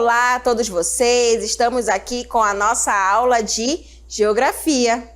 Olá a todos vocês, estamos aqui com a nossa aula de Geografia.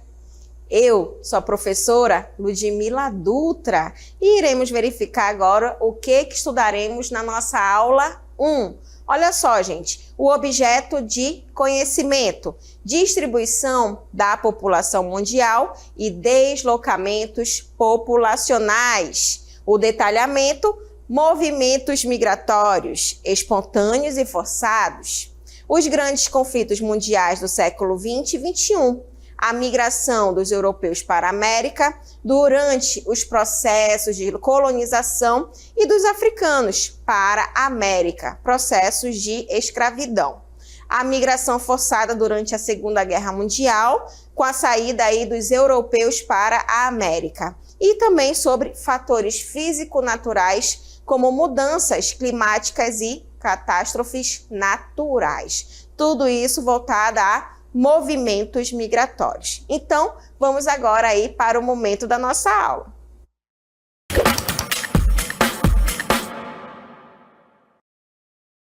Eu sou a professora Ludmila Dutra e iremos verificar agora o que estudaremos na nossa aula 1. Olha só, gente, o objeto de conhecimento, distribuição da população mundial e deslocamentos populacionais. O detalhamento, movimentos migratórios, espontâneos e forçados. Os grandes conflitos mundiais do século XX e XXI. A migração dos europeus para a América durante os processos de colonização e dos africanos para a América, processos de escravidão. A migração forçada durante a Segunda Guerra Mundial, com a saída aí dos europeus para a América. E também sobre fatores físico-naturais, como mudanças climáticas e catástrofes naturais. Tudo isso voltado a movimentos migratórios. Então, vamos agora aí para o momento da nossa aula.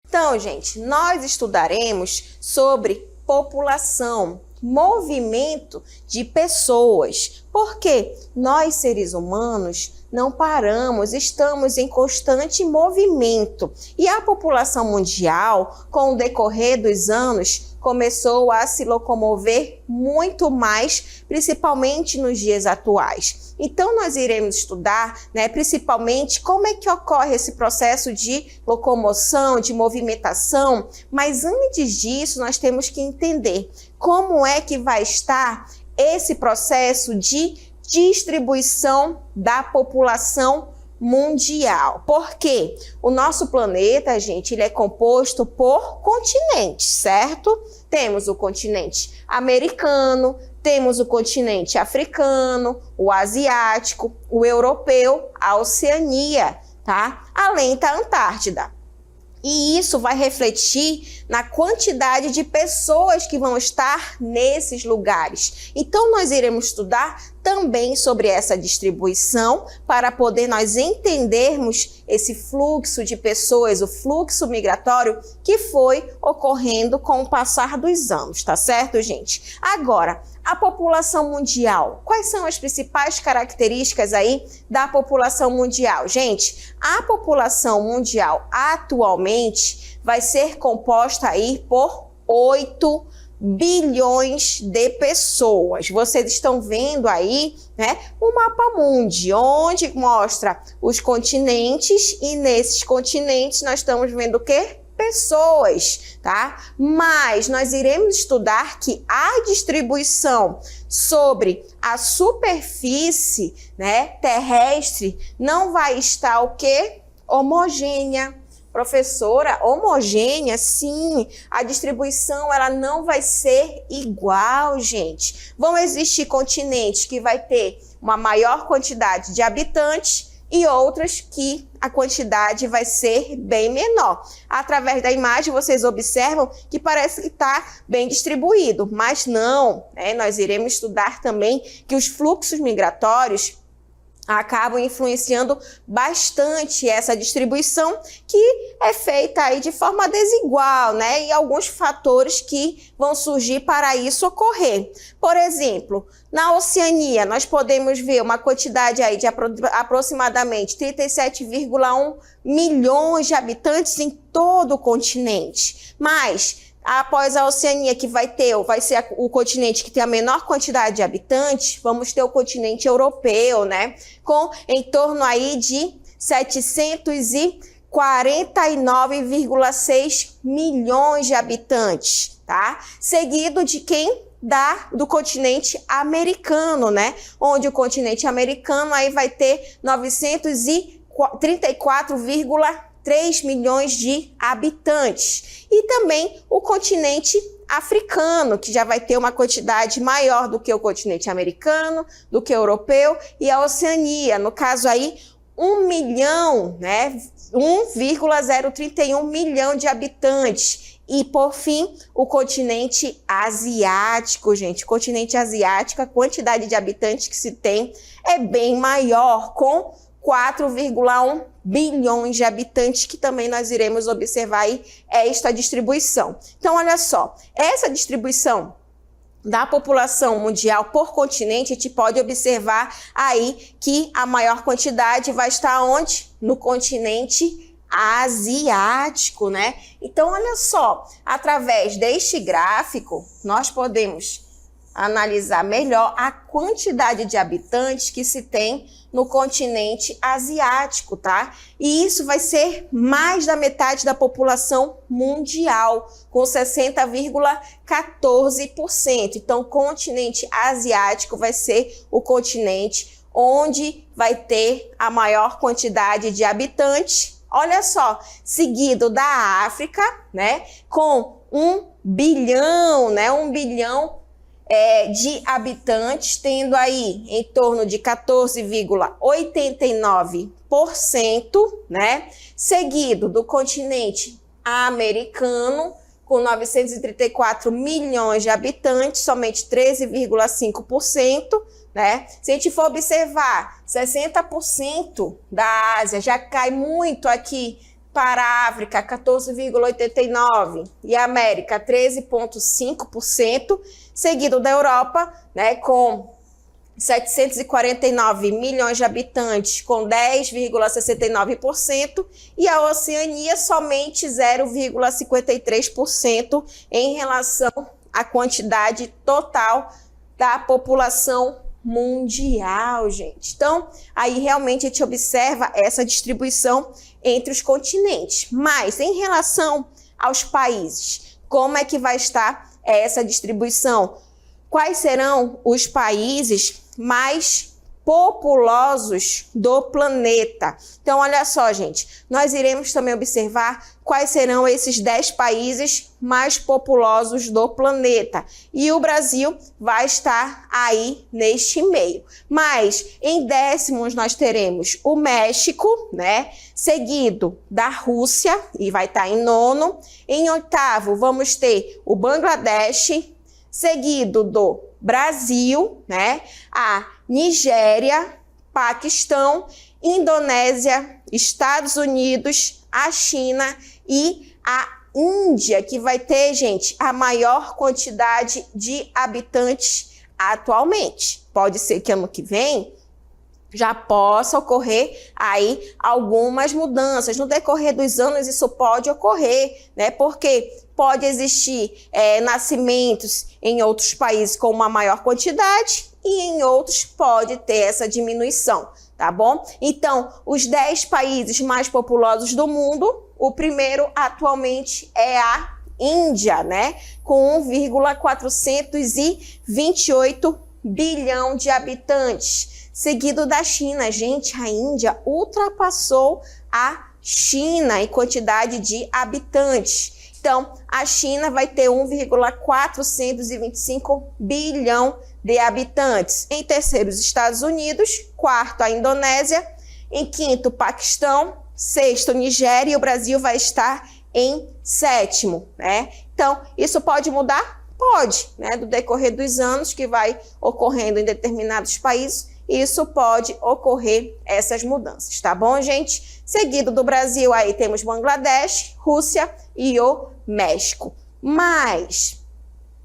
Então, gente, nós estudaremos sobre população, movimento de pessoas. Porque nós, seres humanos, não paramos, estamos em constante movimento. E a população mundial, com o decorrer dos anos, começou a se locomover muito mais, principalmente nos dias atuais. Então, nós iremos estudar, principalmente, como é que ocorre esse processo de locomoção, de movimentação, mas antes disso, nós temos que entender como é que vai estar esse processo de distribuição da população mundial. Porque o nosso planeta, gente, ele é composto por continentes, certo? Temos o continente americano, temos o continente africano, o asiático, o europeu, a Oceania, tá? Além da Antártida. E isso vai refletir na quantidade de pessoas que vão estar nesses lugares. Então, nós iremos estudar também sobre essa distribuição para poder nós entendermos esse fluxo de pessoas, o fluxo migratório que foi ocorrendo com o passar dos anos, tá certo, gente? Agora, a população mundial. Quais são as principais características aí da população mundial? Gente, a população mundial atualmente vai ser composta aí por 8 bilhões de pessoas. Vocês estão vendo aí, o mapa mundi, onde mostra os continentes e nesses continentes nós estamos vendo o quê? Pessoas, tá? Mas nós iremos estudar que a distribuição sobre a superfície, terrestre não vai estar o quê? Homogênea. Professora, homogênea, sim, a distribuição ela não vai ser igual, gente. Vão existir continentes que vai ter uma maior quantidade de habitantes e outras que a quantidade vai ser bem menor. Através da imagem, vocês observam que parece que está bem distribuído, mas não, nós iremos estudar também que os fluxos migratórios acabam influenciando bastante essa distribuição que é feita aí de forma desigual, e alguns fatores que vão surgir para isso ocorrer. Por exemplo, na Oceania, nós podemos ver uma quantidade aí de aproximadamente 37,1 milhões de habitantes em todo o continente. Mas após a Oceania, que vai ser o continente que tem a menor quantidade de habitantes, vamos ter o continente europeu, com em torno aí de 749,6 milhões de habitantes, tá? Seguido de quem? Do continente americano, onde o continente americano aí vai ter 934,3 milhões de habitantes. E também o continente africano, que já vai ter uma quantidade maior do que o continente americano, do que o europeu e a Oceania. No caso aí, 1,031 milhão de habitantes. E, por fim, o continente asiático, gente. O continente asiático, a quantidade de habitantes que se tem é bem maior, com 4,1 bilhões de habitantes, que também nós iremos observar aí esta distribuição. Então, olha só, essa distribuição da população mundial por continente, a gente pode observar aí que a maior quantidade vai estar onde? No continente asiático, né? Então, olha só, através deste gráfico, nós podemos analisar melhor a quantidade de habitantes que se tem no continente asiático, tá? E isso vai ser mais da metade da população mundial, com 60,14%. Então, o continente asiático vai ser o continente onde vai ter a maior quantidade de habitantes. Olha só, seguido da África, né? Com 1 bilhão, né? 1 bilhão de habitantes, tendo aí em torno de 14,89%, né? Seguido do continente americano, com 934 milhões de habitantes, somente 13,5%, né? Se a gente for observar, 60% da Ásia já cai muito aqui para a África, 14,89%, e a América, 13,5%, seguido da Europa, né, com 749 milhões de habitantes, com 10,69%, e a Oceania, somente 0,53% em relação à quantidade total da população mundial, gente. Então, aí realmente a gente observa essa distribuição entre os continentes. Mas, em relação aos países, como é que vai estar essa distribuição? Quais serão os países mais populosos do planeta? Então, olha só, gente, nós iremos também observar quais serão esses 10 países mais populosos do planeta. E o Brasil vai estar aí neste meio. Mas, em décimos, nós teremos o México, né? Seguido da Rússia, e vai estar em nono. Em oitavo, vamos ter o Bangladesh, seguido do Brasil, né? A Nigéria, Paquistão, Indonésia, Estados Unidos, a China e a Índia, que vai ter, gente, a maior quantidade de habitantes atualmente. Pode ser que ano que vem já possa ocorrer aí algumas mudanças. No decorrer dos anos isso pode ocorrer, né? Porque pode existir nascimentos em outros países com uma maior quantidade e em outros pode ter essa diminuição, tá bom? Então, os 10 países mais populosos do mundo, o primeiro atualmente é a Índia, né? Com 1,428 bilhão de habitantes. Seguido da China. Gente, a Índia ultrapassou a China em quantidade de habitantes. Então, a China vai ter 1,425 bilhão de habitantes. Em terceiro, os Estados Unidos. Quarto, a Indonésia. Em quinto, o Paquistão. Sexto, Nigéria. E o Brasil vai estar em sétimo, né? Então, isso pode mudar? Pode, né? Do decorrer dos anos que vai ocorrendo em determinados países, isso pode ocorrer essas mudanças, tá bom, gente? Seguido do Brasil, aí temos Bangladesh, Rússia e o México. Mas,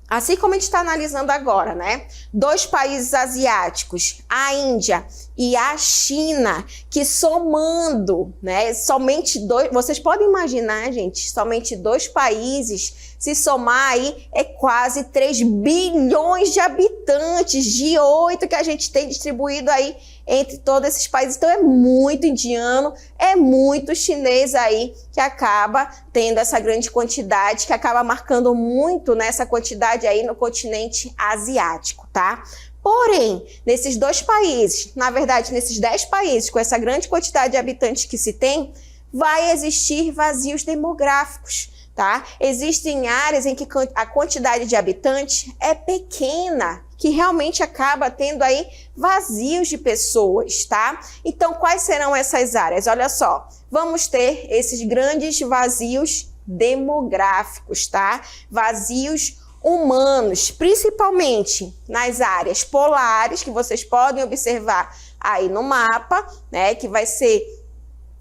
assim como a gente está analisando agora, né? 2 países asiáticos, a Índia e a China, que somando, né? Somente 2, vocês podem imaginar, gente, somente 2 países, se somar aí, é quase 3 bilhões de habitantes, de 8 que a gente tem distribuído aí entre todos esses países. Então é muito indiano, é muito chinês aí que acaba tendo essa grande quantidade, que acaba marcando muito nessa quantidade aí no continente asiático, tá? Porém, nesses 2 países, na verdade, nesses 10 países, com essa grande quantidade de habitantes que se tem, vai existir vazios demográficos, tá? Existem áreas em que a quantidade de habitantes é pequena, que realmente acaba tendo aí vazios de pessoas, tá? Então, quais serão essas áreas? Olha só, vamos ter esses grandes vazios demográficos, tá? Vazios humanos, principalmente nas áreas polares, que vocês podem observar aí no mapa, né, que vai ser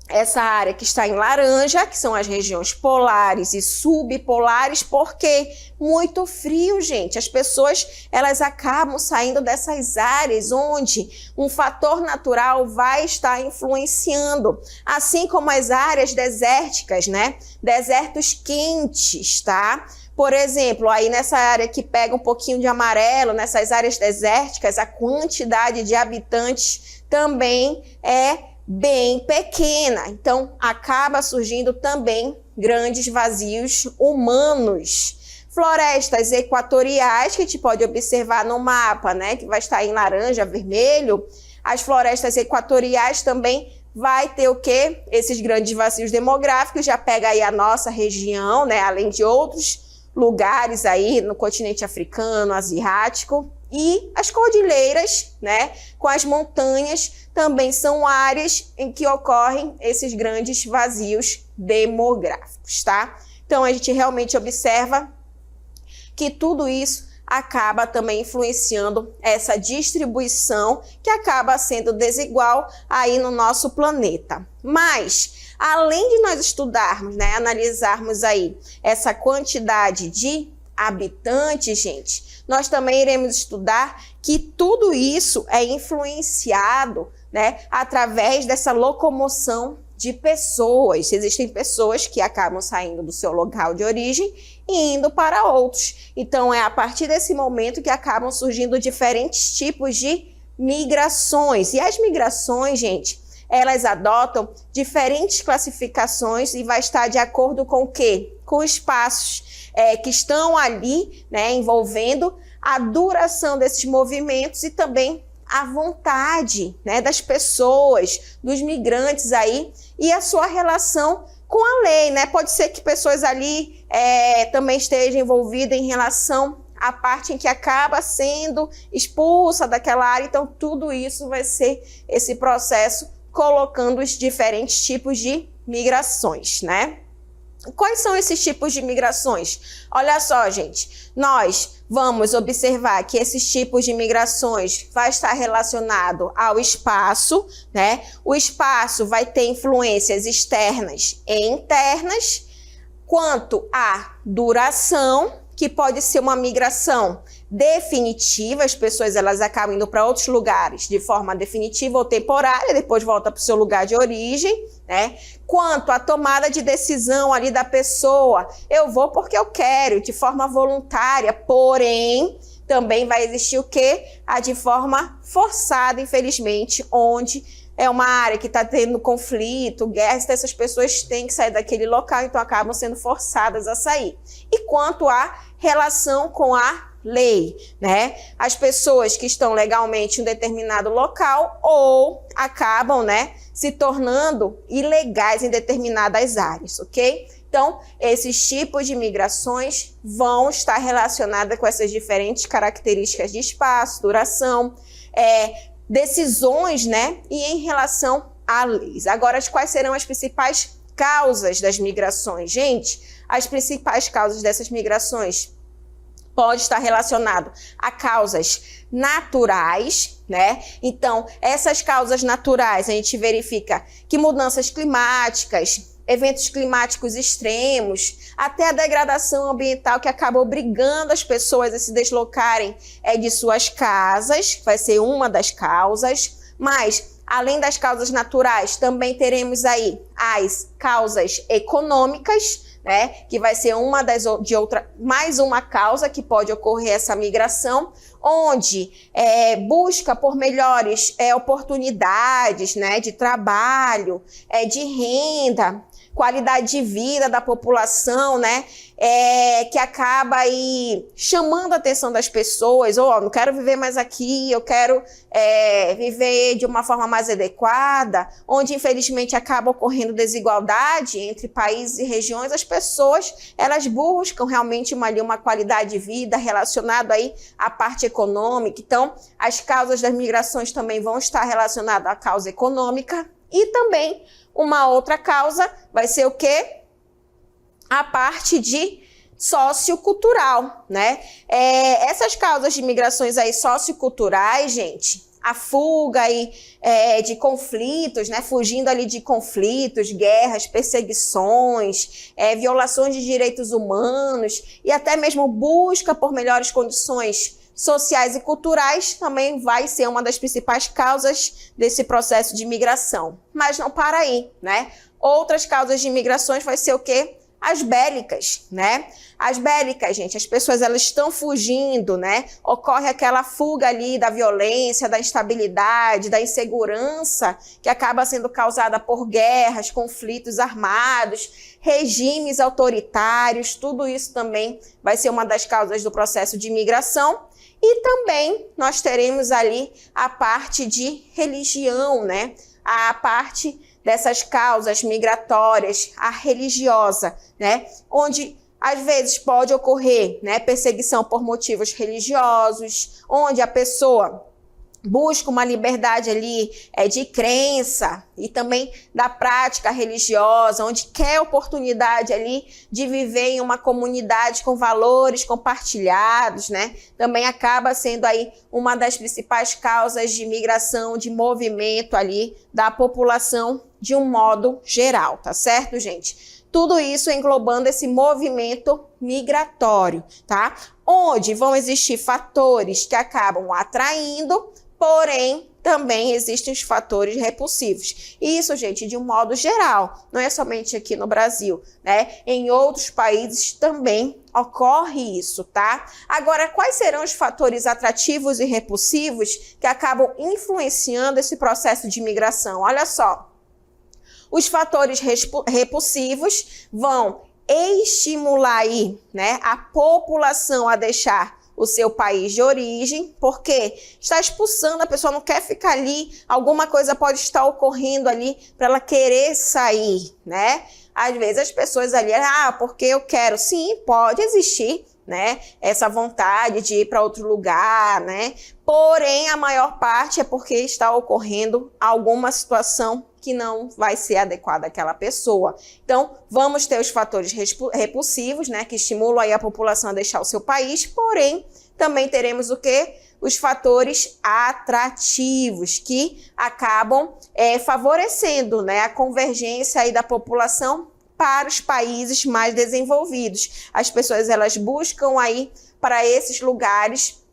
essa área que está em laranja, que são as regiões polares e subpolares, porque muito frio, gente. As pessoas, elas acabam saindo dessas áreas onde um fator natural vai estar influenciando, assim como as áreas desérticas, né? Desertos quentes, tá? Por exemplo, aí nessa área que pega um pouquinho de amarelo, nessas áreas desérticas, a quantidade de habitantes também é bem pequena, então acaba surgindo também grandes vazios humanos. Florestas equatoriais, que a gente pode observar no mapa, né, que vai estar em laranja, vermelho, as florestas equatoriais também vai ter o quê? Esses grandes vazios demográficos, já pega aí a nossa região, né, além de outros lugares aí no continente africano, asiático, e as cordilheiras, né, com as montanhas, também são áreas em que ocorrem esses grandes vazios demográficos, tá? Então, a gente realmente observa que tudo isso acaba também influenciando essa distribuição que acaba sendo desigual aí no nosso planeta. Mas, além de nós estudarmos, né, analisarmos aí essa quantidade de habitantes, gente, nós também iremos estudar que tudo isso é influenciado, né, através dessa locomoção de pessoas. Existem pessoas que acabam saindo do seu local de origem e indo para outros. Então, é a partir desse momento que acabam surgindo diferentes tipos de migrações. E as migrações, gente, elas adotam diferentes classificações e vai estar de acordo com o quê? Com espaços que estão ali, né, envolvendo a duração desses movimentos e também a vontade, né, das pessoas, dos migrantes aí e a sua relação com a lei, né? Pode ser que pessoas ali também estejam envolvidas em relação à parte em que acaba sendo expulsa daquela área. Então, tudo isso vai ser esse processo colocando os diferentes tipos de migrações, né? Quais são esses tipos de migrações? Olha só, gente, nós vamos observar que esses tipos de migrações vai estar relacionado ao espaço, né? O espaço vai ter influências externas e internas, quanto à duração, que pode ser uma migração definitiva, as pessoas elas acabam indo para outros lugares de forma definitiva ou temporária, depois volta para o seu lugar de origem, né? Quanto à tomada de decisão ali da pessoa, eu vou porque eu quero, de forma voluntária, porém, também vai existir o quê? A de forma forçada, infelizmente, onde é uma área que está tendo conflito, guerra, então essas pessoas têm que sair daquele local, então acabam sendo forçadas a sair. E quanto à relação com a lei, né? As pessoas que estão legalmente em um determinado local ou acabam, né, se tornando ilegais em determinadas áreas, ok? Então, esses tipos de migrações vão estar relacionados com essas diferentes características de espaço, duração, decisões, né? E em relação a leis. Agora, quais serão as principais causas das migrações? Gente, as principais causas dessas migrações pode estar relacionado a causas naturais, né? Então, essas causas naturais, a gente verifica que mudanças climáticas, eventos climáticos extremos, até a degradação ambiental que acaba obrigando as pessoas a se deslocarem de suas casas, vai ser uma das causas, mas além das causas naturais, também teremos aí as causas econômicas, né, que vai ser mais uma causa que pode ocorrer essa migração, onde busca por melhores oportunidades, né, de trabalho, de renda, qualidade de vida da população, né, que acaba aí chamando a atenção das pessoas, não quero viver mais aqui, eu quero viver de uma forma mais adequada, onde infelizmente acaba ocorrendo desigualdade entre países e regiões. As pessoas, elas buscam realmente uma qualidade de vida relacionada aí à parte econômica. Então, as causas das migrações também vão estar relacionadas à causa econômica e também uma outra causa vai ser o quê? A parte de sociocultural, né? Essas causas de migrações aí socioculturais, gente, a fuga aí, de conflitos, né? Fugindo ali de conflitos, guerras, perseguições, violações de direitos humanos e até mesmo busca por melhores condições sociais e culturais também vai ser uma das principais causas desse processo de migração. Mas não para aí, né? Outras causas de migrações vai ser o quê? As bélicas, né? As bélicas, gente, as pessoas elas estão fugindo, né? Ocorre aquela fuga ali da violência, da instabilidade, da insegurança que acaba sendo causada por guerras, conflitos armados, regimes autoritários, tudo isso também vai ser uma das causas do processo de imigração. E também nós teremos ali a parte de religião, né? A parte dessas causas migratórias, a religiosa, né? Onde às vezes pode ocorrer, né, perseguição por motivos religiosos, onde a pessoa busca uma liberdade ali de crença e também da prática religiosa, onde quer oportunidade ali de viver em uma comunidade com valores compartilhados, né? Também acaba sendo aí uma das principais causas de migração, de movimento ali da população de um modo geral, tá certo, gente? Tudo isso englobando esse movimento migratório, tá? Onde vão existir fatores que acabam atraindo, porém, também existem os fatores repulsivos. Isso, gente, de um modo geral, não é somente aqui no Brasil, né? Em outros países também ocorre isso, tá? Agora, quais serão os fatores atrativos e repulsivos que acabam influenciando esse processo de migração? Olha só, os fatores repulsivos vão estimular aí, né, a população a deixar o seu país de origem, porque está expulsando, a pessoa não quer ficar ali, alguma coisa pode estar ocorrendo ali para ela querer sair, né? Às vezes as pessoas ali, porque eu quero. Sim, pode existir, né, essa vontade de ir para outro lugar, né? Porém, a maior parte é porque está ocorrendo alguma situação que não vai ser adequada àquela pessoa. Então, vamos ter os fatores repulsivos, né, que estimulam aí a população a deixar o seu país, porém, também teremos o quê? Os fatores atrativos, que acabam favorecendo, né, a convergência aí da população para os países mais desenvolvidos. As pessoas, elas buscam aí para esses lugares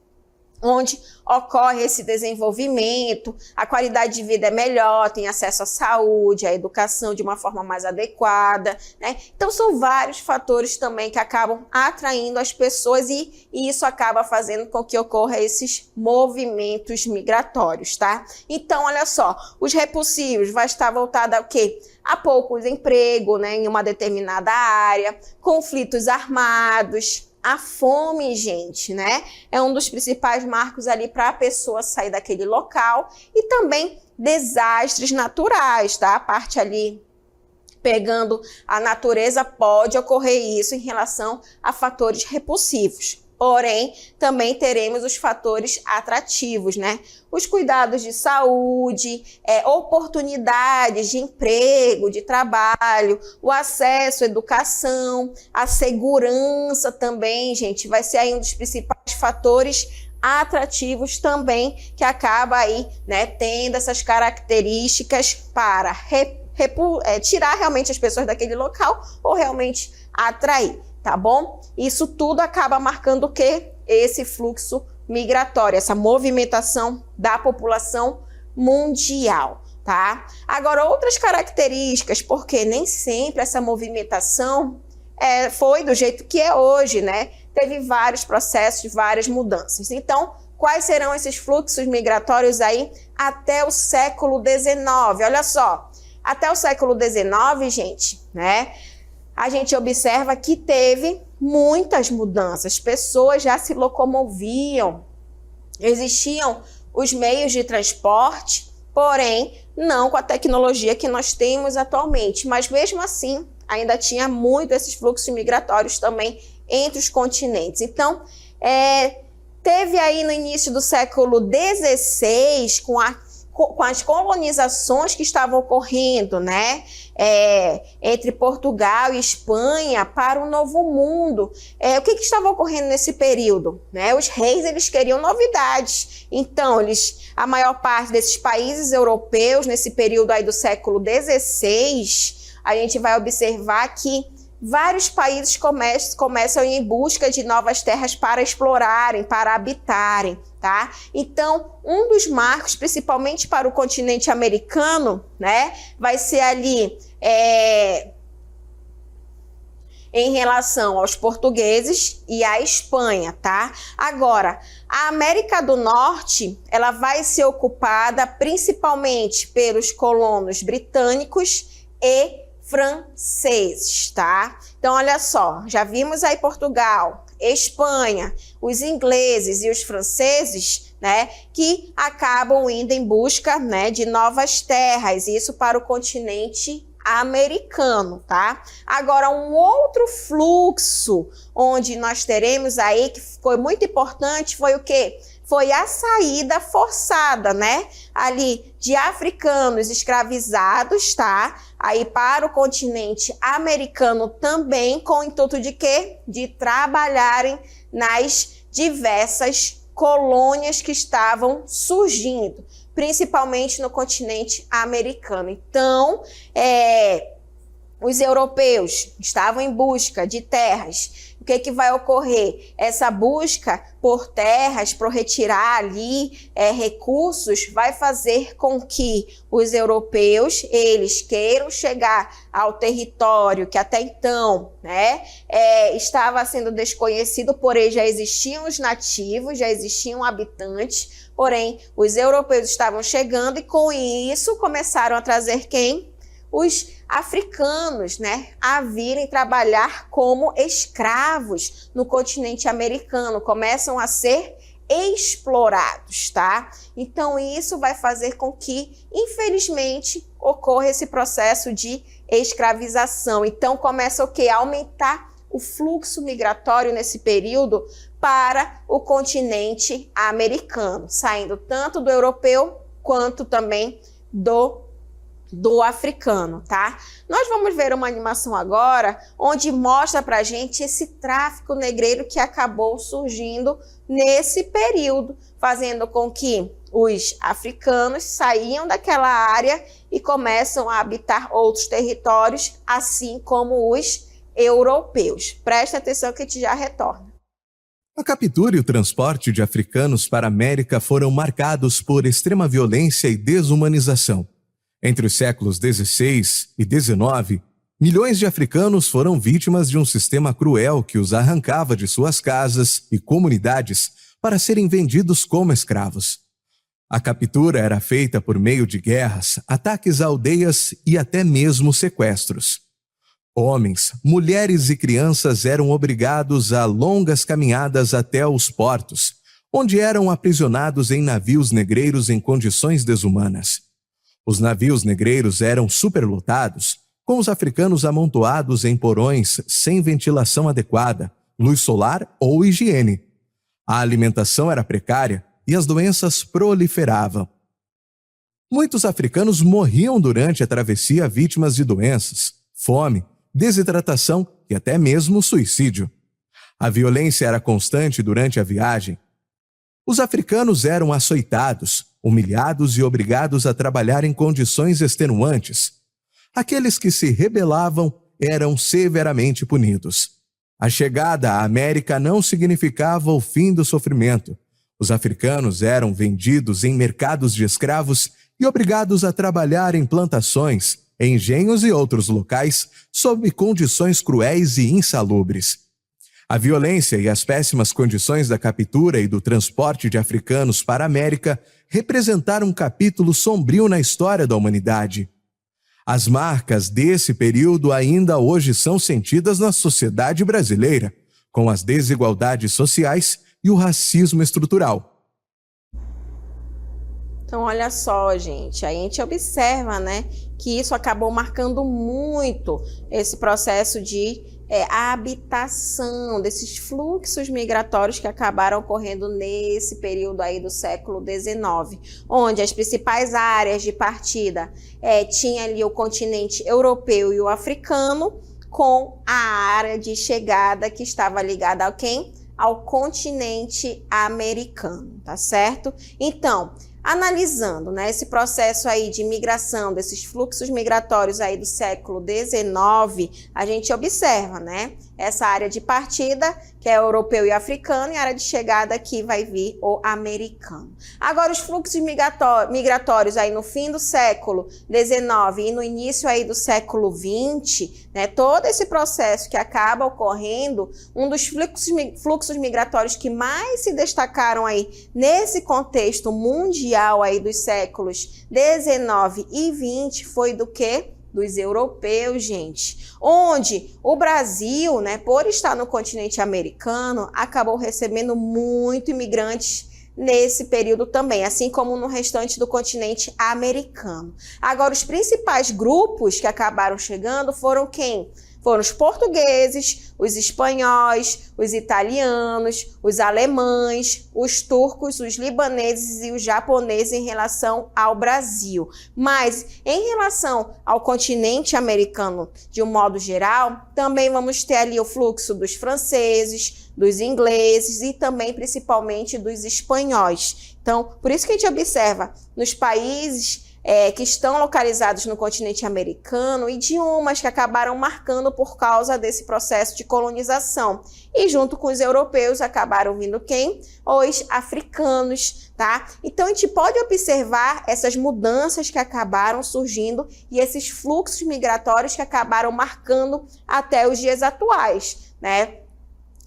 onde ocorre esse desenvolvimento, a qualidade de vida é melhor, tem acesso à saúde, à educação de uma forma mais adequada, né? Então, são vários fatores também que acabam atraindo as pessoas e isso acaba fazendo com que ocorra esses movimentos migratórios, tá? Então, olha só, os repulsivos vai estar voltado a quê? A pouco emprego, né, em uma determinada área, conflitos armados, a fome, gente, né? É um dos principais marcos ali para a pessoa sair daquele local e também desastres naturais, tá? A parte ali pegando a natureza pode ocorrer isso em relação a fatores repulsivos. Porém, também teremos os fatores atrativos, né? Os cuidados de saúde, oportunidades de emprego, de trabalho, o acesso à educação, a segurança também, gente, vai ser aí um dos principais fatores atrativos também que acaba aí, né, tendo essas características para tirar realmente as pessoas daquele local ou realmente atrair. Tá bom? Isso tudo acaba marcando o quê? Esse fluxo migratório, essa movimentação da população mundial, tá? Agora, outras características, porque nem sempre essa movimentação foi do jeito que é hoje, né? Teve vários processos, várias mudanças. Então, quais serão esses fluxos migratórios aí até o século XIX? Olha só, até o século XIX, gente, né? A gente observa que teve muitas mudanças, pessoas já se locomoviam, existiam os meios de transporte, porém, não com a tecnologia que nós temos atualmente, mas mesmo assim, ainda tinha muito esses fluxos migratórios também entre os continentes. Então, teve aí no início do século XVI, com a com as colonizações que estavam ocorrendo, né, entre Portugal e Espanha para o Novo Mundo. O que estava ocorrendo nesse período? Né? Os reis, eles queriam novidades. Então, a maior parte desses países europeus, nesse período aí do século XVI, a gente vai observar que vários países começam em busca de novas terras para explorarem, para habitarem, tá? Então, um dos marcos, principalmente para o continente americano, né, vai ser ali em relação aos portugueses e à Espanha, tá? Agora, a América do Norte, ela vai ser ocupada principalmente pelos colonos britânicos e franceses, tá? Então, olha só, já vimos aí Portugal, Espanha, os ingleses e os franceses, né, que acabam indo em busca, né, de novas terras, isso para o continente americano, tá? Agora, um outro fluxo onde nós teremos aí, que foi muito importante, foi o quê? Foi a saída forçada, né, ali de africanos escravizados, tá? Aí para o continente americano também, com o intuito de quê? De trabalharem nas diversas colônias que estavam surgindo, principalmente no continente americano. Então, os europeus estavam em busca de terras. O que vai ocorrer? Essa busca por terras, por retirar ali recursos, vai fazer com que os europeus, eles queiram chegar ao território que até então, né, estava sendo desconhecido, porém já existiam os nativos, já existiam habitantes, porém os europeus estavam chegando e com isso começaram a trazer quem? Os africanos, né, a virem trabalhar como escravos no continente americano, começam a ser explorados, tá? Então isso vai fazer com que, infelizmente, ocorra esse processo de escravização. Então começa o quê? A aumentar o fluxo migratório nesse período para o continente americano, saindo tanto do europeu quanto também do africano, tá? Nós vamos ver uma animação agora onde mostra pra gente esse tráfico negreiro que acabou surgindo nesse período, fazendo com que os africanos saiam daquela área e começam a habitar outros territórios, assim como os europeus. Presta atenção que a gente já retorna. A captura e o transporte de africanos para a América foram marcados por extrema violência e desumanização. Entre os séculos XVI e XIX, milhões de africanos foram vítimas de um sistema cruel que os arrancava de suas casas e comunidades para serem vendidos como escravos. A captura era feita por meio de guerras, ataques a aldeias e até mesmo sequestros. Homens, mulheres e crianças eram obrigados a longas caminhadas até os portos, onde eram aprisionados em navios negreiros em condições desumanas. Os navios negreiros eram superlotados, com os africanos amontoados em porões sem ventilação adequada, luz solar ou higiene. A alimentação era precária e as doenças proliferavam. Muitos africanos morriam durante a travessia vítimas de doenças, fome, desidratação e até mesmo suicídio. A violência era constante durante a viagem. Os africanos eram açoitados, humilhados e obrigados a trabalhar em condições extenuantes. Aqueles que se rebelavam eram severamente punidos. A chegada à América não significava o fim do sofrimento. Os africanos eram vendidos em mercados de escravos e obrigados a trabalhar em plantações, engenhos e outros locais sob condições cruéis e insalubres. A violência e as péssimas condições da captura e do transporte de africanos para a América representaram um capítulo sombrio na história da humanidade. As marcas desse período ainda hoje são sentidas na sociedade brasileira, com as desigualdades sociais e o racismo estrutural. Então, olha só, gente, a gente observa, né, que isso acabou marcando muito esse processo de a habitação desses fluxos migratórios que acabaram ocorrendo nesse período aí do século XIX, onde as principais áreas de partida tinha ali o continente europeu e o africano, com a área de chegada que estava ligada a quem? Ao continente americano, tá certo? Então, analisando, né, esse processo aí de migração, desses fluxos migratórios aí do século XIX, a gente observa, né, essa área de partida, que é europeu e africano, e a área de chegada que vai vir o americano. Agora, os fluxos migratórios aí no fim do século XIX e no início aí do século XX, né, todo esse processo que acaba ocorrendo, um dos fluxos migratórios que mais se destacaram aí nesse contexto mundial aí dos séculos XIX e XX foi do quê? Dos europeus, gente. Onde o Brasil, né, por estar no continente americano, acabou recebendo muito imigrantes nesse período também, assim como no restante do continente americano. Agora, os principais grupos que acabaram chegando foram quem? Foram os portugueses, os espanhóis, os italianos, os alemães, os turcos, os libaneses e os japoneses em relação ao Brasil. Mas em relação ao continente americano, de um modo geral, também vamos ter ali o fluxo dos franceses, dos ingleses e também principalmente dos espanhóis. Então, por isso que a gente observa nos países que estão localizados no continente americano, idiomas que acabaram marcando por causa desse processo de colonização. E junto com os europeus acabaram vindo quem? Os africanos, tá? Então a gente pode observar essas mudanças que acabaram surgindo e esses fluxos migratórios que acabaram marcando até os dias atuais, né?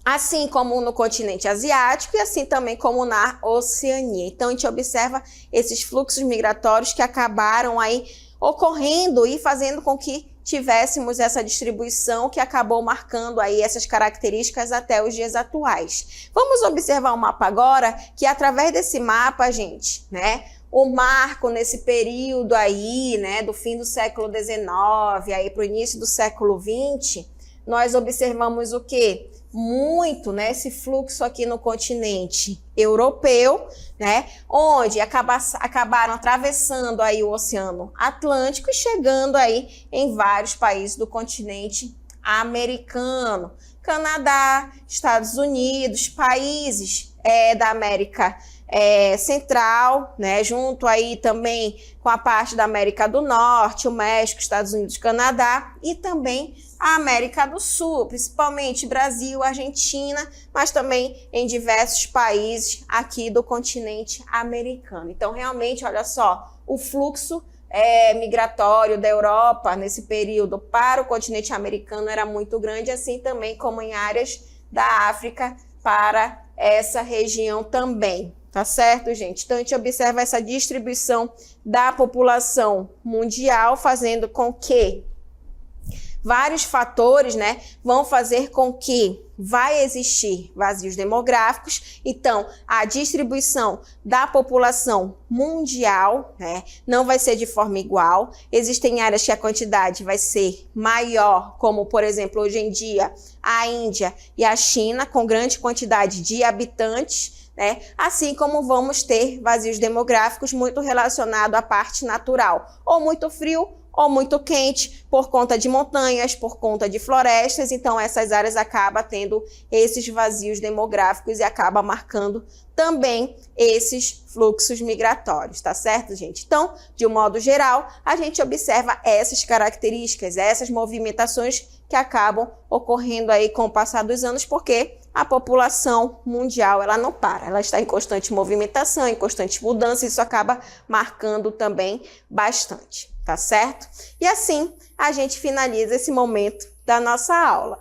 Assim como no continente asiático e assim também como na Oceania. Então, a gente observa esses fluxos migratórios que acabaram aí ocorrendo e fazendo com que tivéssemos essa distribuição que acabou marcando aí essas características até os dias atuais. Vamos observar o mapa agora, que através desse mapa, gente, né, o marco nesse período aí, né, do fim do século XIX aí para o início do século XX, nós observamos o quê? Muito, né, esse fluxo aqui no continente europeu, né, onde acabaram atravessando aí o Oceano Atlântico e chegando aí em vários países do continente americano, Canadá, Estados Unidos, países da América Central, né, junto aí também com a parte da América do Norte, o México, Estados Unidos, Canadá e também a América do Sul, principalmente Brasil, Argentina, mas também em diversos países aqui do continente americano. Então, realmente, olha só, o fluxo migratório da Europa nesse período para o continente americano era muito grande, assim também como em áreas da África para essa região também. Tá certo, gente? Então, a gente observa essa distribuição da população mundial, fazendo com que vários fatores, né, vão fazer com que vai existir vazios demográficos. Então, a distribuição da população mundial, né, não vai ser de forma igual. Existem áreas que a quantidade vai ser maior, como, por exemplo, hoje em dia, a Índia e a China, com grande quantidade de habitantes, né? Assim como vamos ter vazios demográficos muito relacionados à parte natural, ou muito frio ou muito quente, por conta de montanhas, por conta de florestas. Então, essas áreas acabam tendo esses vazios demográficos e acaba marcando também esses fluxos migratórios, tá certo, gente? Então, de um modo geral, a gente observa essas características, essas movimentações que acabam ocorrendo aí com o passar dos anos, porque a população mundial, ela não para, ela está em constante movimentação, em constante mudança, e isso acaba marcando também bastante, tá certo? E assim, a gente finaliza esse momento da nossa aula.